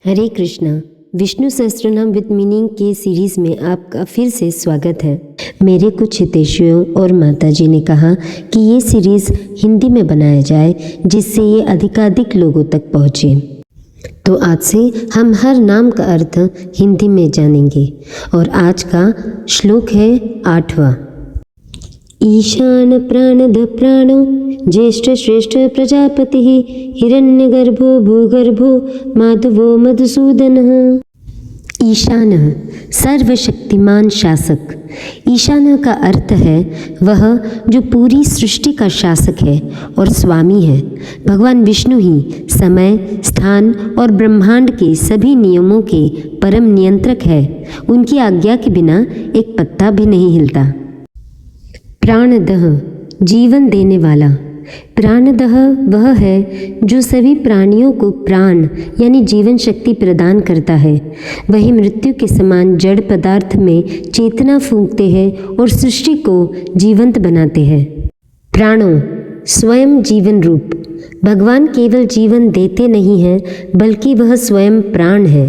Hare Krishna. Vishnu Sahasranama with meaning के series में आपका फिर से स्वागत है। मेरे कुछ हितैषियों और माताजी ने कहा कि ये सीरीज़ हिंदी में बनाया जाए जिससे ये अधिकाधिक लोगों तक पहुँचे। तो आज से हम हर नाम का अर्थ हिंदी में जानेंगे और आज का श्लोक है 8वां। ईशान प्राणद प्राणो ज्येष्ठ श्रेष्ठ प्रजापति हिरण्यगर्भो भूगर्भो माधवो मधुसूदनः। ईशान सर्वशक्तिमान शासक। ईशान का अर्थ है वह जो पूरी सृष्टि का शासक है और स्वामी है। भगवान विष्णु ही समय, स्थान और ब्रह्मांड के सभी नियमों के परम नियंत्रक है। उनकी आज्ञा के बिना एक पत्ता भी नहीं हिलता। प्राणदः जीवन देने वाला। प्राणदः वह है जो सभी प्राणियों को प्राण यानी जीवन शक्ति प्रदान करता है। वही मृत्यु के समान जड़ पदार्थ में चेतना फूंकते हैं और सृष्टि को जीवंत बनाते हैं। प्राणो स्वयं जीवन रूप। भगवान केवल जीवन देते नहीं हैं बल्कि वह स्वयं प्राण है।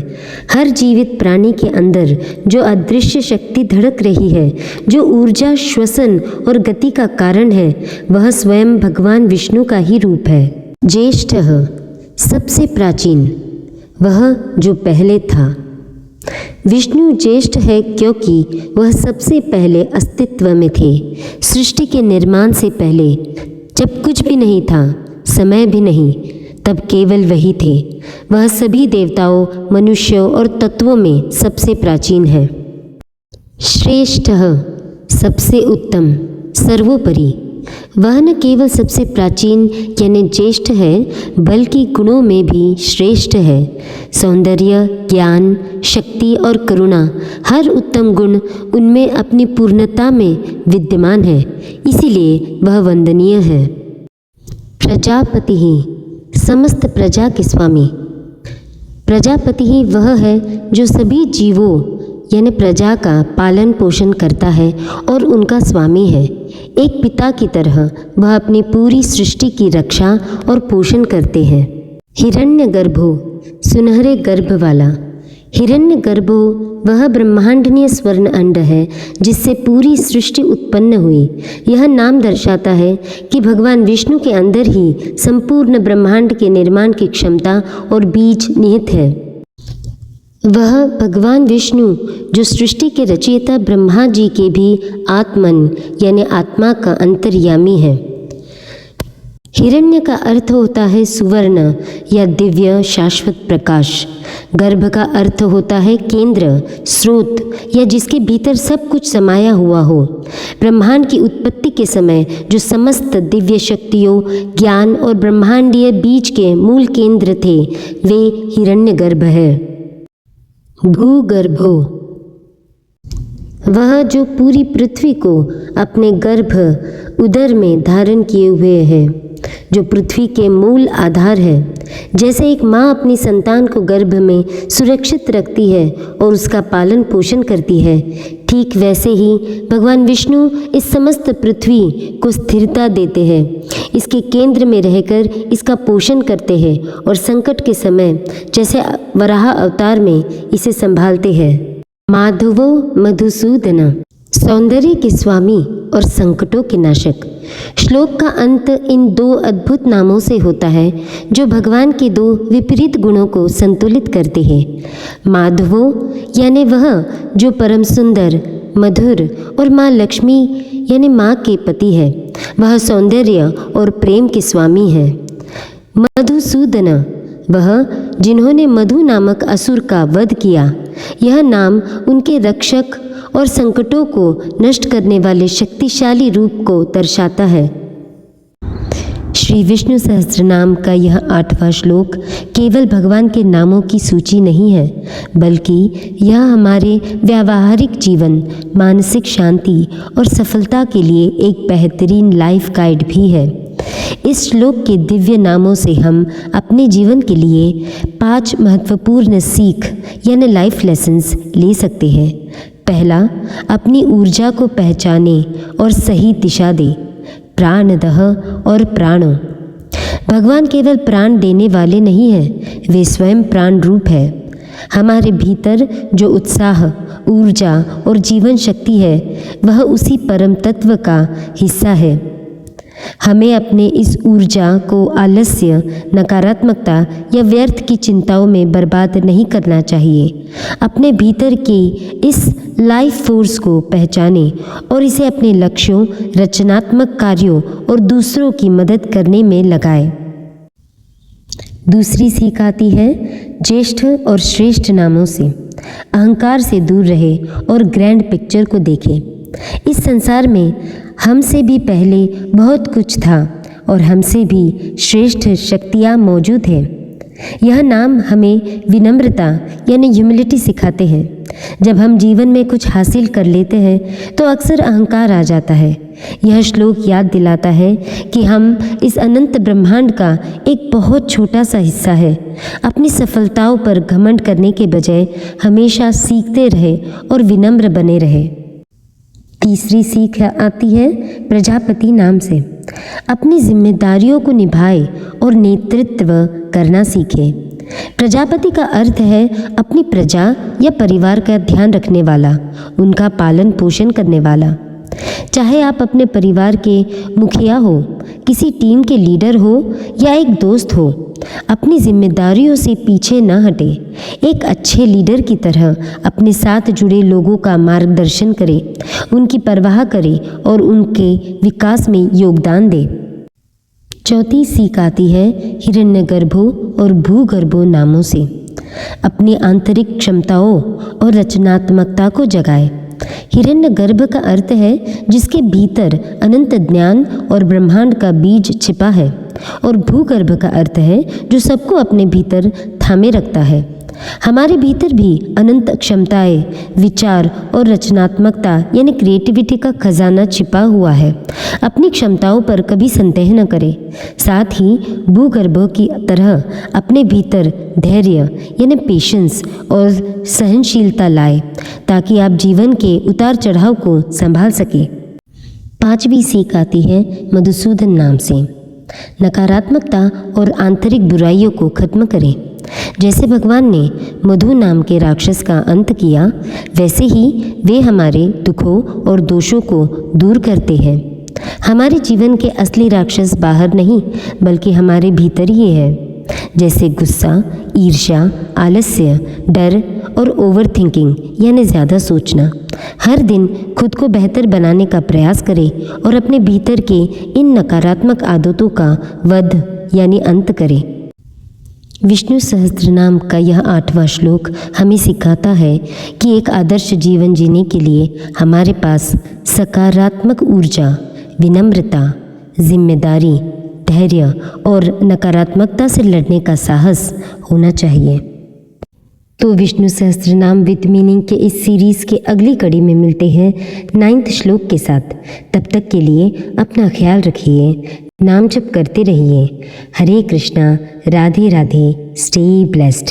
हर जीवित प्राणी के अंदर जो अदृश्य शक्ति धड़क रही है, जो ऊर्जा, श्वसन और गति का कारण है, वह स्वयं भगवान विष्णु का ही रूप है। ज्येष्ठः सबसे प्राचीन, वह जो पहले था। विष्णु ज्येष्ठ है क्योंकि वह सबसे पहले अस्तित्व में थे। सृष्टि के निर्माण से पहले, जब कुछ भी नहीं था, समय भी नहीं, तब केवल वही थे। वह सभी देवताओं, मनुष्यों और तत्वों में सबसे प्राचीन है। श्रेष्ठः सबसे उत्तम, सर्वोपरि। वह न केवल सबसे प्राचीन यानी ज्येष्ठ है बल्कि गुणों में भी श्रेष्ठ है। सौंदर्य, ज्ञान, शक्ति और करुणा, हर उत्तम गुण उनमें अपनी पूर्णता में विद्यमान है, इसीलिए वह वंदनीय है। प्रजापति ही समस्त प्रजा के स्वामी। प्रजापति ही वह है जो सभी जीवों यानी प्रजा का पालन पोषण करता है और उनका स्वामी है। एक पिता की तरह वह अपनी पूरी सृष्टि की रक्षा और पोषण करते हैं। हिरण्यगर्भो सुनहरे गर्भ वाला। हिरण्यगर्भो वह ब्रह्मांडनीय स्वर्ण अंड है जिससे पूरी सृष्टि उत्पन्न हुई। यह नाम दर्शाता है कि भगवान विष्णु के अंदर ही संपूर्ण ब्रह्मांड के निर्माण की क्षमता और बीज निहित है। वह भगवान विष्णु जो सृष्टि के रचयिता ब्रह्मा जी के भी आत्मन यानी आत्मा का अंतर्यामी है। हिरण्य का अर्थ होता है सुवर्ण या दिव्य शाश्वत प्रकाश। गर्भ का अर्थ होता है केंद्र, स्रोत या जिसके भीतर सब कुछ समाया हुआ हो। ब्रह्मांड की उत्पत्ति के समय जो समस्त दिव्य शक्तियों, ज्ञान और ब्रह्मांडीय बीज के मूल केंद्र थे, वे हिरण्यगर्भ है। भूगर्भो वह जो पूरी पृथ्वी को अपने गर्भ उदर में धारण किए हुए है, जो पृथ्वी के मूल आधार है। जैसे एक माँ अपनी संतान को गर्भ में सुरक्षित रखती है और उसका पालन पोषण करती है, ठीक वैसे ही भगवान विष्णु इस समस्त पृथ्वी को स्थिरता देते हैं। इसके केंद्र में रहकर इसका पोषण करते हैं और संकट के समय जैसे वराह अवतार में इसे संभालते हैं। माधवो मधुसूदन सौंदर्य के स्वामी और संकटों के नाशक। श्लोक का अंत इन दो अद्भुत नामों से होता है जो भगवान के दो विपरीत गुणों को संतुलित करते हैं। माधवो यानी वह जो परम सुंदर, मधुर और माँ लक्ष्मी यानी माँ के पति है। वह सौंदर्य और प्रेम के स्वामी है। मधुसूदन वह जिन्होंने मधु नामक असुर का वध किया। यह नाम उनके रक्षक और संकटों को नष्ट करने वाले शक्तिशाली रूप को दर्शाता है। श्री विष्णु सहस्त्रनाम का यह 8वां श्लोक केवल भगवान के नामों की सूची नहीं है बल्कि यह हमारे व्यावहारिक जीवन, मानसिक शांति और सफलता के लिए एक बेहतरीन लाइफ गाइड भी है। इस श्लोक के दिव्य नामों से हम अपने जीवन के लिए 5 महत्वपूर्ण सीख यानी लाइफ लेसन्स ले सकते हैं। पहला, अपनी ऊर्जा को पहचाने और सही दिशा दे। प्राणदः और प्राणो। भगवान केवल प्राण देने वाले नहीं हैं, वे स्वयं प्राण रूप है। हमारे भीतर जो उत्साह, ऊर्जा और जीवन शक्ति है वह उसी परम तत्व का हिस्सा है। हमें अपने इस ऊर्जा को आलस्य, नकारात्मकता या व्यर्थ की चिंताओं में बर्बाद नहीं करना चाहिए। अपने भीतर के इस लाइफ फोर्स को पहचानें और इसे अपने लक्ष्यों, रचनात्मक कार्यों और दूसरों की मदद करने में लगाएं। दूसरी सीख आती है, ज्येष्ठ और श्रेष्ठ नामों से अहंकार से दूर रहे और ग्रैंड पिक्चर को देखें। इस संसार में हमसे भी पहले बहुत कुछ था और हमसे भी श्रेष्ठ शक्तियाँ मौजूद हैं। यह नाम हमें विनम्रता यानी ह्यूमिलिटी सिखाते हैं। जब हम जीवन में कुछ हासिल कर लेते हैं तो अक्सर अहंकार आ जाता है। यह श्लोक याद दिलाता है कि हम इस अनंत ब्रह्मांड का एक बहुत छोटा सा हिस्सा है। अपनी सफलताओं पर घमंड करने के बजाय हमेशा सीखते रहे और विनम्र बने रहे। तीसरी सीख आती है प्रजापति नाम से। अपनी जिम्मेदारियों को निभाए और नेतृत्व करना सीखे। प्रजापति का अर्थ है अपनी प्रजा या परिवार का ध्यान रखने वाला, उनका पालन पोषण करने वाला। चाहे आप अपने परिवार के मुखिया हो, किसी टीम के लीडर हो या एक दोस्त हो, अपनी जिम्मेदारियों से पीछे न हटे। एक अच्छे लीडर की तरह अपने साथ जुड़े लोगों का मार्गदर्शन करें, उनकी परवाह करें और उनके विकास में योगदान दें। चौथी सीख आती है हिरण्यगर्भो और भूगर्भो नामों से। अपनी आंतरिक क्षमताओं और रचनात्मकता को जगाएं। हिरण्यगर्भ का अर्थ है जिसके भीतर अनंत ज्ञान और ब्रह्मांड का बीज छिपा है, और भूगर्भ का अर्थ है जो सबको अपने भीतर थामे रखता है। हमारे भीतर भी अनंत क्षमताएं, विचार और रचनात्मकता यानी क्रिएटिविटी का खजाना छिपा हुआ है। अपनी क्षमताओं पर कभी संदेह न करें। साथ ही भूगर्भ की तरह अपने भीतर धैर्य यानी पेशेंस और सहनशीलता लाए ताकि आप जीवन के उतार चढ़ाव को संभाल सकें। पांचवी सीख आती है मधुसूदन नाम से। नकारात्मकता और आंतरिक बुराइयों को खत्म करें। जैसे भगवान ने मधु नाम के राक्षस का अंत किया, वैसे ही वे हमारे दुखों और दोषों को दूर करते हैं। हमारे जीवन के असली राक्षस बाहर नहीं बल्कि हमारे भीतर ही है, जैसे गुस्सा, ईर्ष्या, आलस्य, डर और ओवरथिंकिंग यानी ज़्यादा सोचना। हर दिन खुद को बेहतर बनाने का प्रयास करें और अपने भीतर के इन नकारात्मक आदतों का वध यानी अंत करें। विष्णु सहस्त्रनाम का यह 8वां श्लोक हमें सिखाता है कि एक आदर्श जीवन जीने के लिए हमारे पास सकारात्मक ऊर्जा, विनम्रता, जिम्मेदारी, धैर्य और नकारात्मकता से लड़ने का साहस होना चाहिए। तो विष्णु सहस्त्रनाम विद मीनिंग के इस सीरीज़ के अगली कड़ी में मिलते हैं 9वें श्लोक के साथ। तब तक के लिए अपना ख्याल रखिए, नाम जप करते रहिए। हरे कृष्णा, राधे राधे, स्टे ब्लेस्ड।